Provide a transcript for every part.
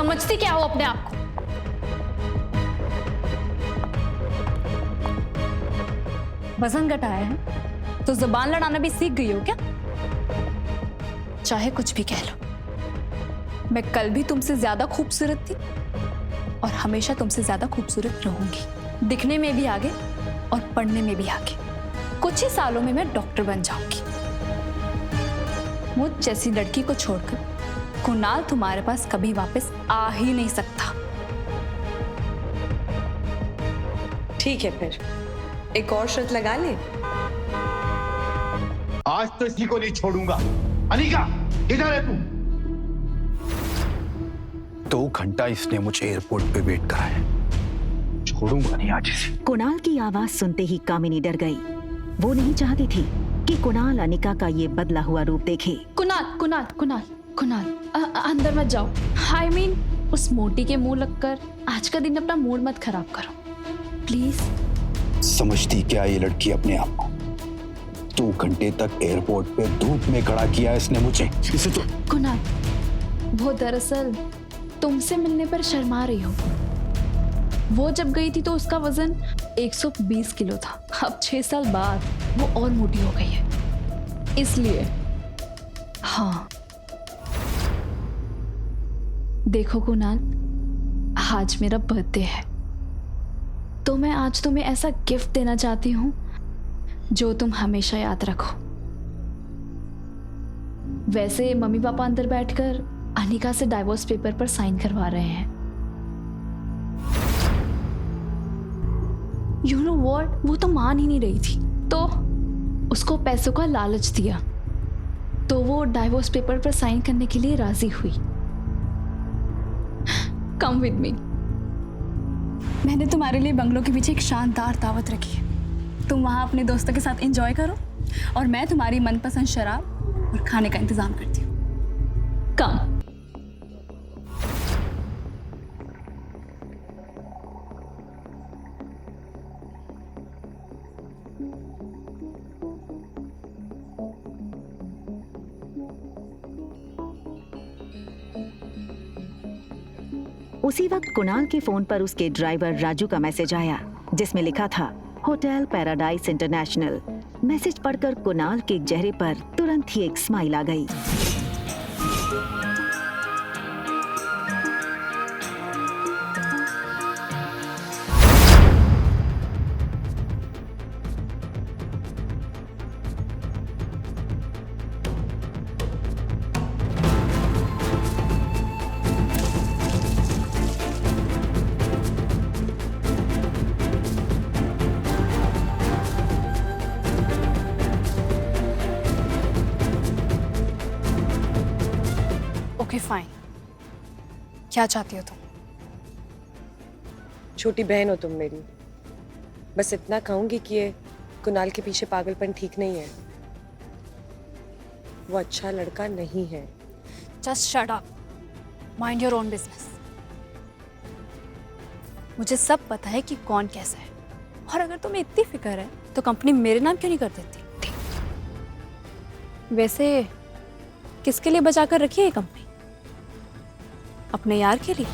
समझती क्या हो अपने आप को? वजन घटाया है तो जुबान लड़ाना भी सीख गई हो क्या? चाहे कुछ भी कह लो, मैं कल भी तुमसे ज्यादा खूबसूरत थी और हमेशा तुमसे ज्यादा खूबसूरत रहूंगी। दिखने में भी आगे और पढ़ने में भी आगे। कुछ ही सालों में मैं डॉक्टर बन जाऊंगी। मुझ जैसी लड़की को छोड़कर कुणाल तुम्हारे पास कभी वापस आ ही नहीं सकता। ठीक है, फिर एक और शर्त लगा ले। आज तो इसी को नहीं छोड़ूंगा। अनिका, किधर है तू? 2 घंटा इसने मुझे एयरपोर्ट पे वेट करा है। छोड़ूंगा नहीं आज इसे। कुणाल की आवाज सुनते ही कामिनी डर गई। वो नहीं चाहती थी कि कुणाल अनिका का ये बदला हुआ रूप देखे। कुणाल कुणाल कुणाल कुणाल अंदर मत जाओ। I mean, उस मोटी के मुंह लगकर आज का दिन अपना मूड मत खराब करो प्लीज। समझती क्या ये लड़की अपने आप को? 2 घंटे तक एयरपोर्ट पे धूप में खड़ा किया इसने मुझे। इसे तो कुणाल, वो दरअसल तुमसे मिलने पर शर्मा रही हो। वो जब गई थी तो उसका वजन 120 किलो था। अब 6 साल बाद वो और मोटी हो गई है, इसलिए। हाँ देखो कुणाल, आज मेरा बर्थडे है तो मैं आज तुम्हें ऐसा गिफ्ट देना चाहती हूँ जो तुम हमेशा याद रखो। वैसे मम्मी पापा अंदर बैठकर अनिका से डाइवोर्स पेपर पर साइन करवा रहे हैं। यू नो व्हाट, वो तो मान ही नहीं रही थी तो उसको पैसों का लालच दिया तो वो डाइवोर्स पेपर पर साइन करने के लिए राजी हुई। Come with me. मैंने तुम्हारे लिए बंगलो के पीछे एक शानदार दावत रखी है। तुम वहां अपने दोस्तों के साथ एंजॉय करो और मैं तुम्हारी मनपसंद शराब और खाने का इंतजाम करती हूँ। कम। उसी वक्त कुणाल के फोन पर उसके ड्राइवर राजू का मैसेज आया जिसमें लिखा था होटल पैराडाइज इंटरनेशनल। मैसेज पढ़कर कुणाल के चेहरे पर तुरंत ही एक स्माइल आ गई। ओके फाइन, क्या चाहती हो तुम? छोटी बहन हो तुम मेरी। बस इतना कहूंगी कि ये कुणाल के पीछे पागलपन ठीक नहीं है। वो अच्छा लड़का नहीं है। Just shut up, mind your own business. मुझे सब पता है कि कौन कैसा है, और अगर तुम्हें इतनी फिक्र है तो कंपनी मेरे नाम क्यों नहीं कर देती? वैसे किसके लिए बचा कर रखी है ये कंपनी? अपने यार के लिए?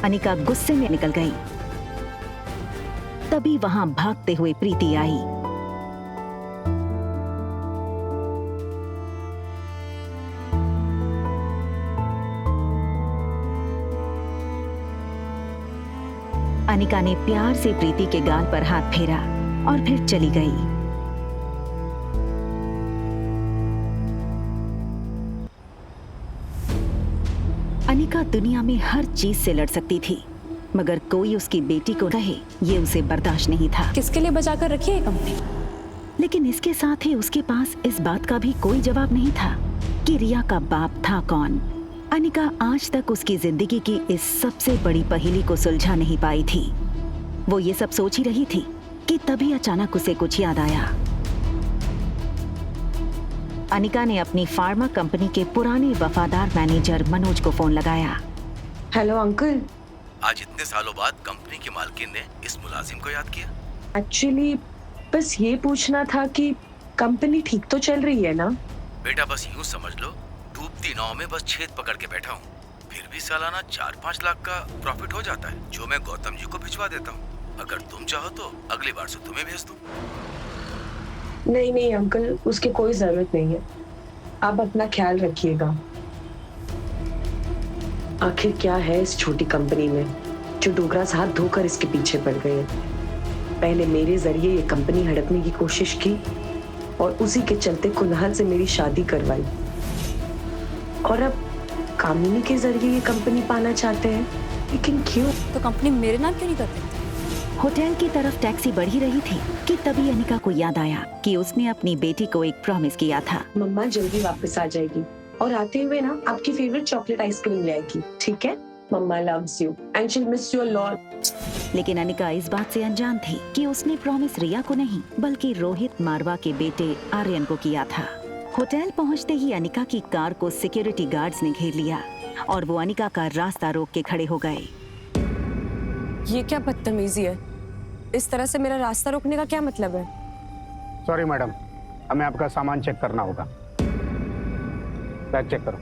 अनिका गुस्से में निकल गई। तभी वहां भागते हुए प्रीति आई। अनिका ने प्यार से प्रीति के गाल पर हाथ फेरा और फिर चली गई। अनिका दुनिया में हर चीज से लड़ सकती थी, मगर कोई उसकी बेटी को कहे ये उसे बर्दाश्त नहीं था। किसके लिए बचा कर रखी है ये कंपनी? लेकिन इसके साथ ही उसके पास इस बात का भी कोई जवाब नहीं था कि रिया का बाप था कौन। अनिका आज तक उसकी जिंदगी की इस सबसे बड़ी पहेली को सुलझा नहीं पाई थी। वो ये सब सोच ही रही थी कि तभी अचानक उसे कुछ याद आया। अनिका ने अपनी फार्मा कंपनी के पुराने वफादार मैनेजर मनोज को फोन लगाया। Hello uncle. आज इतने सालों बाद कंपनी के मालकिन ने इस मुलाजिम को याद किया? एक्चुअली बस ये पूछना था कि कंपनी ठीक तो चल रही है ना? बेटा बस यूं समझ लो, डूबती नाव में बस छेद पकड़ के बैठा हूँ। फिर भी सालाना 4-5 लाख का प्रॉफिट हो जाता है, जो मैं गौतम जी को भिजवा देता हूँ। अगर तुम चाहो तो अगली बार से तुम्हें भेज दूँ। नहीं नहीं अंकल, उसकी कोई जरूरत नहीं है। आप अपना ख्याल रखिएगा। आखिर क्या है इस छोटी कंपनी में जो डोगरास हाथ धोकर इसके पीछे पड़ गए हैं। पहले मेरे जरिए ये कंपनी हड़पने की कोशिश की और उसी के चलते कुनाल से मेरी शादी करवाई, और अब कामिनी के जरिए ये कंपनी पाना चाहते हैं। लेकिन क्यों? तो कंपनी मेरे नाम क्यों नहीं करते? होटल की तरफ टैक्सी बढ़ी रही थी कि तभी अनिका को याद आया कि उसने अपनी बेटी को एक प्रॉमिस किया था। मम्मा जल्दी वापस आ जाएगी और आते हुए ना आपकी फेवरेट चॉकलेट आइसक्रीम ले आएगी, ठीक है? Mamma loves you and she will miss you a lot. लेकिन अनिका इस बात से अनजान थी कि उसने प्रॉमिस रिया को नहीं बल्कि रोहित मारवा के बेटे आर्यन को किया था। होटल पहुंचते ही अनिका की कार को सिक्योरिटी गार्ड्स ने घेर लिया और वो अनिका का रास्ता रोक के खड़े हो गए। ये क्या बदतमीजी है? इस तरह से मेरा रास्ता रोकने का क्या मतलब है? सॉरी मैडम, हमें आपका सामान चेक करना होगा। बैग चेक करो।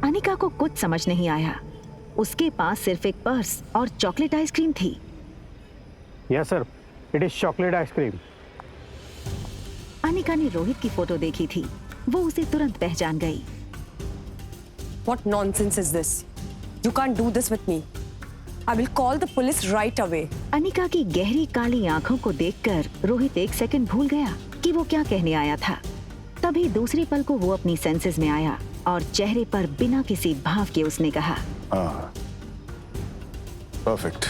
अनिका को कुछ समझ नहीं आया। उसके पास सिर्फ एक पर्स और चॉकलेट आइसक्रीम थी। Yes sir, it is chocolate ice cream. Anika ने रोहित की फोटो देखी थी, वो उसे तुरंत पहचान गई। What nonsense is this? You can't do this with me. I will call the police right away. Anika की गहरी काली आंखों को देखकर रोहित एक सेकंड भूल गया कि वो क्या कहने आया था। तभी दूसरे पल को वो अपनी सेंसेस में आया और चेहरे पर बिना किसी भाव के उसने कहा, हाँ, परफेक्ट।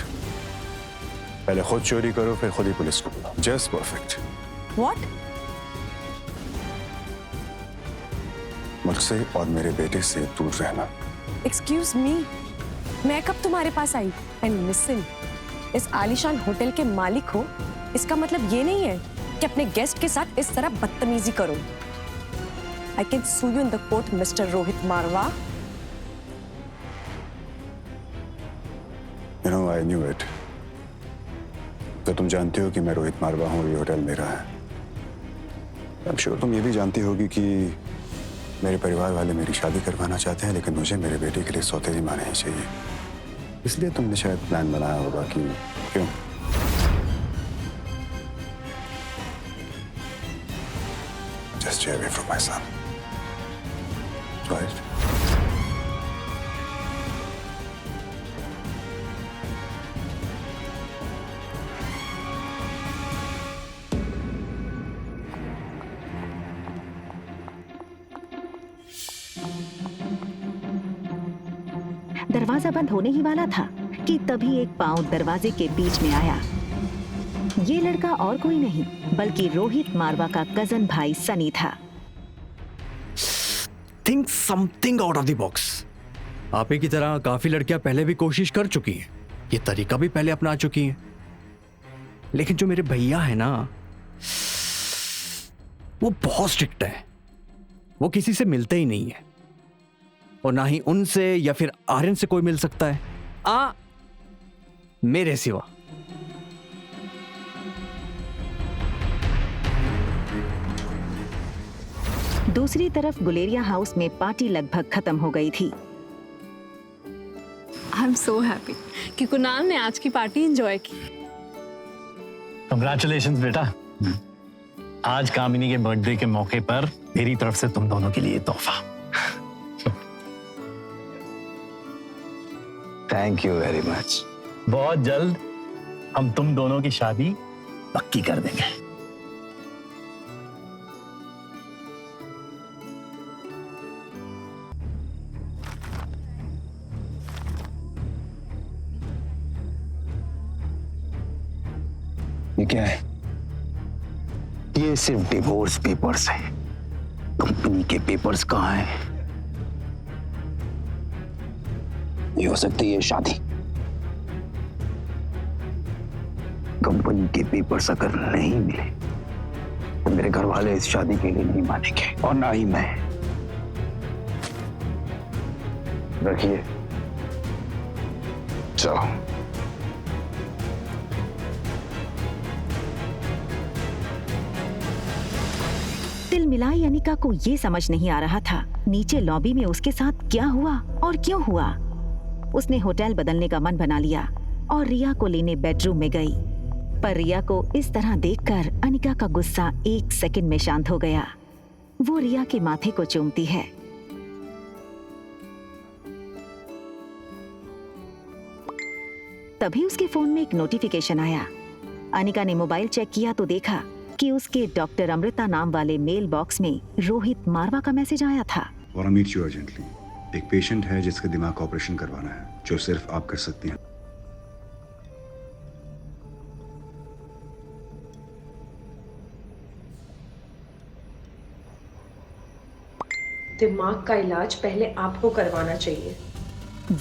पहले खुद चोरी करो फिर खुद ही पुलिस को बुलाओ। Just perfect. What? मुझसे और मेरे बेटे से दूर रहना। Excuse me. मैं कब तुम्हारे पास आई? And listen, इस आलीशान होटल के मालिक हो, इसका मतलब ये नहीं है कि अपने गेस्ट के साथ इस तरह बदतमीजी करो। I can sue you in the court, Mr. Rohit Marwa. You know, I knew it. तो तुम जानती हो कि मैं रोहित मारवा हूँ, ये होटल मेरा है। I'm sure तुम ये भी जानती होगी कि मेरे परिवार वाले मेरी शादी करवाना चाहते हैं, लेकिन मुझे मेरे बेटे के लिए सौतेली माँ नहीं चाहिए। इसलिए तुमने शायद प्लान बनाया होगा कि क्यों। Just stay away from my son. Right? दरवाजा बंद होने ही वाला था कि तभी एक पांव दरवाजे के बीच में आया। ये लड़का और कोई नहीं बल्कि रोहित मारवा का कजन भाई सनी था। Think something out of the box. आप ही की तरह काफी लड़कियां पहले भी कोशिश कर चुकी हैं, ये तरीका भी पहले अपना चुकी हैं, लेकिन जो मेरे भैया है ना, वो बहुत स्ट्रिक्ट है। वो किसी से मिलते ही नहीं है और ना ही उनसे या फिर आर्यन से कोई मिल सकता है, मेरे सिवा। दूसरी तरफ गुलेरिया हाउस में पार्टी लगभग खत्म हो गई थी। आई एम सो हैप्पी कि कुणाल ने आज की पार्टी एंजॉय की। कंग्रेचुलेशंस बेटा। आज कामिनी के बर्थडे के मौके पर मेरी तरफ से तुम दोनों के लिए तोहफा। Thank you very much. बहुत जल्द हम तुम दोनों की शादी पक्की कर देंगे। ये क्या है? ये सिर्फ डिवोर्स पेपर्स है। कंपनी के पेपर्स कहाँ हैं? ये हो सकती है शादी। कंपनी के पेपर्स अगर नहीं मिले तो मेरे घर वाले इस शादी के लिए नहीं मानेंगे और ना ही मैं। रखिए, चलो। तिलमिलाई अनिका को ये समझ नहीं आ रहा था नीचे लॉबी में उसके साथ क्या हुआ और क्यों हुआ। उसने होटल बदलने का मन बना लिया और रिया को लेने बेडरूम में गई, पर रिया को इस तरह देखकर अनिका का गुस्सा 1 सेकंड में शांत हो गया। वो रिया के माथे को चूमती है। तभी उसके फोन में एक नोटिफिकेशन आया। अनिका ने मोबाइल चेक किया तो देखा कि उसके डॉक्टर अमृता नाम वाले मेल बॉक्स में रोहित मारवा का मैसेज आया था। और मीट यू अर्जेंटली। एक पेशेंट है जिसका दिमाग का ऑपरेशन करवाना है, जो सिर्फ आप कर सकती हैं। दिमाग का इलाज पहले आपको करवाना चाहिए।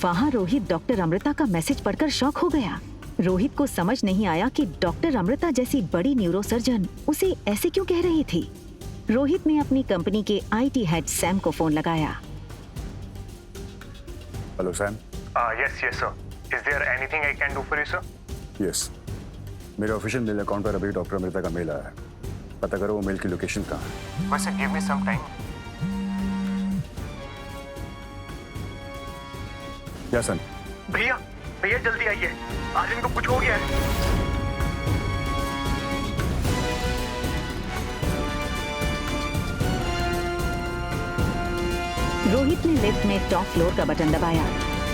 वहाँ रोहित डॉक्टर अमृता का मैसेज पढ़कर शॉक हो गया। रोहित को समझ नहीं आया कि डॉक्टर अमृता जैसी बड़ी न्यूरोसर्जन उसे ऐसे क्यों कह रही थी। रोहित ने अपनी कंपनी के आईटी हेड सैम को फोन लगाया। Hello Sam. Yes, sir. Is there anything I can do for you, sir? Yes, मेरे ऑफिशियल मेल अकाउंट पर अभी डॉक्टर अमृता का मेल आया है। पता करो वो मेल की लोकेशन कहाँ है। बस give me some time. या सन। भैया जल्दी आइए, आज इनको कुछ हो गया है। रोहित ने लिफ्ट में टॉप फ्लोर का बटन दबाया,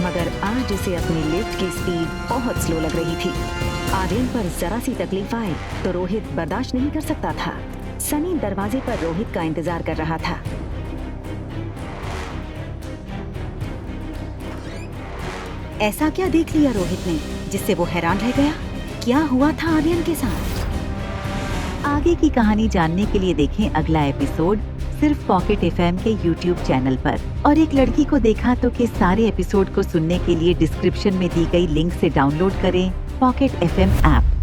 मगर आज उसे अपनी लिफ्ट की स्पीड बहुत स्लो लग रही थी। आर्यन पर जरा सी तकलीफ आए तो रोहित बर्दाश्त नहीं कर सकता था। सनी दरवाजे पर रोहित का इंतजार कर रहा था। ऐसा क्या देख लिया रोहित ने जिससे वो हैरान रह गया? क्या हुआ था आर्यन के साथ? आगे की कहानी जानने के लिए देखें अगला एपिसोड सिर्फ पॉकेट एफएम के यूट्यूब चैनल पर। और एक लड़की को देखा तो के सारे एपिसोड को सुनने के लिए डिस्क्रिप्शन में दी गई लिंक से डाउनलोड करें पॉकेट एफएम ऐप।